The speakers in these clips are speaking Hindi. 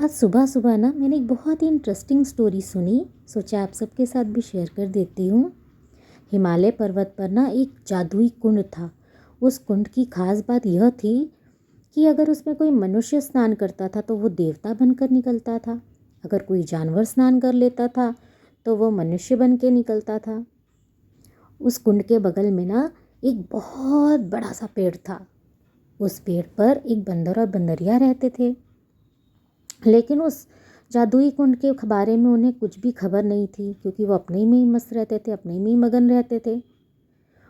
आज सुबह सुबह ना मैंने एक बहुत ही इंटरेस्टिंग स्टोरी सुनी। सोचा आप सबके साथ भी शेयर कर देती हूँ। हिमालय पर्वत पर ना एक जादुई कुंड था। उस कुंड की खास बात यह थी कि अगर उसमें कोई मनुष्य स्नान करता था तो वो देवता बनकर निकलता था। अगर कोई जानवर स्नान कर लेता था तो वो मनुष्य बन के निकलता था। उस कुंड के बगल में ना एक बहुत बड़ा सा पेड़ था। उस पेड़ पर एक बंदर और बंदरिया रहते थे, लेकिन उस जादुई कुंड के बारे में उन्हें कुछ भी खबर नहीं थी, क्योंकि वो अपने में ही मस्त रहते थे, अपने में ही मगन रहते थे।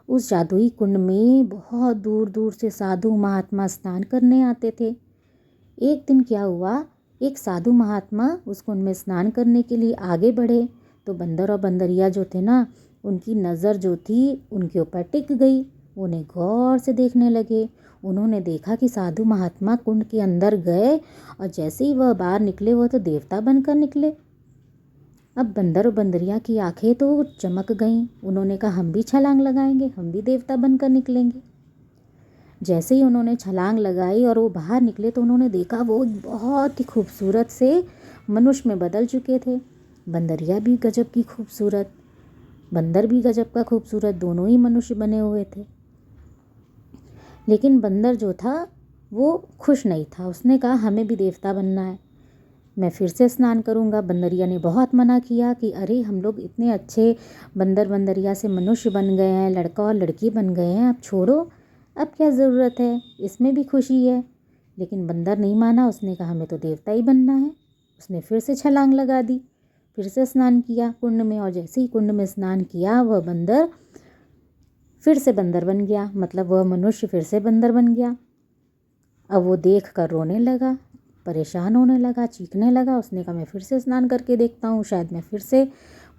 उस जादुई कुंड में बहुत दूर दूर से साधु महात्मा स्नान करने आते थे। एक दिन क्या हुआ, एक साधु महात्मा उस कुंड में स्नान करने के लिए आगे बढ़े तो बंदर और बंदरिया जो थे ना, उनकी नज़र जो थी उनके ऊपर टिक गई। उन्हें गौर से देखने लगे। उन्होंने देखा कि साधु महात्मा कुंड के अंदर गए और जैसे ही वह बाहर निकले वो तो देवता बनकर निकले। अब बंदर और बंदरिया की आंखें तो चमक गईं। उन्होंने कहा हम भी छलांग लगाएंगे, हम भी देवता बनकर निकलेंगे। जैसे ही उन्होंने छलांग लगाई और वो बाहर निकले तो उन्होंने देखा वो बहुत ही खूबसूरत से मनुष्य में बदल चुके थे। बंदरिया भी गजब की खूबसूरत, बंदर भी गजब का खूबसूरत, दोनों ही मनुष्य बने हुए थे। लेकिन बंदर जो था वो खुश नहीं था। उसने कहा हमें भी देवता बनना है, मैं फिर से स्नान करूंगा। बंदरिया ने बहुत मना किया कि अरे हम लोग इतने अच्छे बंदर बंदरिया से मनुष्य बन गए हैं, लड़का और लड़की बन गए हैं, अब छोड़ो, अब क्या ज़रूरत है, इसमें भी खुशी है। लेकिन बंदर नहीं माना। उसने कहा हमें तो देवता ही बनना है। उसने फिर से छलांग लगा दी, फिर से स्नान किया कुंड में, और जैसे ही कुंड में स्नान किया वह बंदर फिर से बंदर बन गया, मतलब वह मनुष्य फिर से बंदर बन गया। अब वो देख कर रोने लगा, परेशान होने लगा, चीखने लगा। उसने कहा मैं फिर से स्नान करके देखता हूँ, शायद मैं फिर से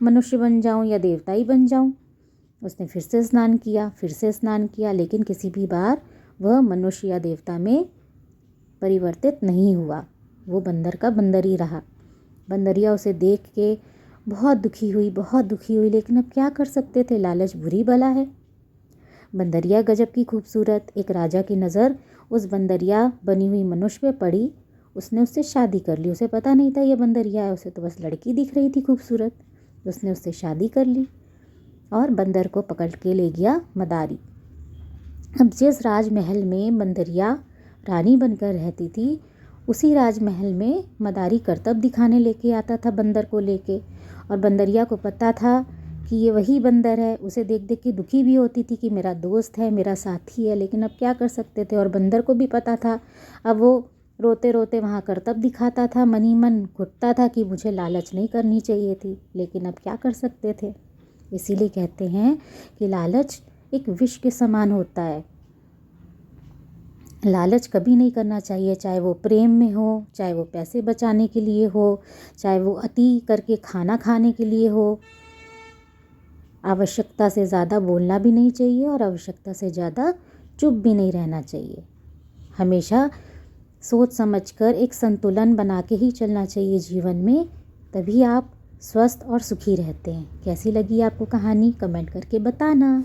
मनुष्य बन जाऊँ या देवता ही बन जाऊँ। उसने फिर से स्नान किया, फिर से स्नान किया, लेकिन किसी भी बार वह मनुष्य या देवता में परिवर्तित नहीं हुआ। वो बंदर का बंदर ही रहा। बंदरिया उसे देख के बहुत दुखी हुई, बहुत दुखी हुई, लेकिन अब क्या कर सकते थे, लालच बुरी बला है। बंदरिया गजब की खूबसूरत। एक राजा की नज़र उस बंदरिया बनी हुई मनुष्य पे पड़ी। उसने उससे शादी कर ली। उसे पता नहीं था ये बंदरिया है, उसे तो बस लड़की दिख रही थी खूबसूरत। उसने उससे शादी कर ली और बंदर को पकड़ के ले गया मदारी। अब जिस राजमहल में बंदरिया रानी बनकर रहती थी, उसी राजमहल में मदारी करतब दिखाने लेके आता था बंदर को लेके। और बंदरिया को पता था कि ये वही बंदर है। उसे देख देख के दुखी भी होती थी कि मेरा दोस्त है, मेरा साथी है, लेकिन अब क्या कर सकते थे। और बंदर को भी पता था। अब वो रोते रोते वहाँ करतब दिखाता था, मन ही मन घुटता था कि मुझे लालच नहीं करनी चाहिए थी, लेकिन अब क्या कर सकते थे। इसीलिए कहते हैं कि लालच एक विष के समान होता है। लालच कभी नहीं करना चाहिए, चाहे वो प्रेम में हो, चाहे वो पैसे बचाने के लिए हो, चाहे वो अति करके खाना खाने के लिए हो। आवश्यकता से ज़्यादा बोलना भी नहीं चाहिए और आवश्यकता से ज़्यादा चुप भी नहीं रहना चाहिए। हमेशा सोच समझकर एक संतुलन बना के ही चलना चाहिए जीवन में, तभी आप स्वस्थ और सुखी रहते हैं। कैसी लगी आपको कहानी, कमेंट करके बताना।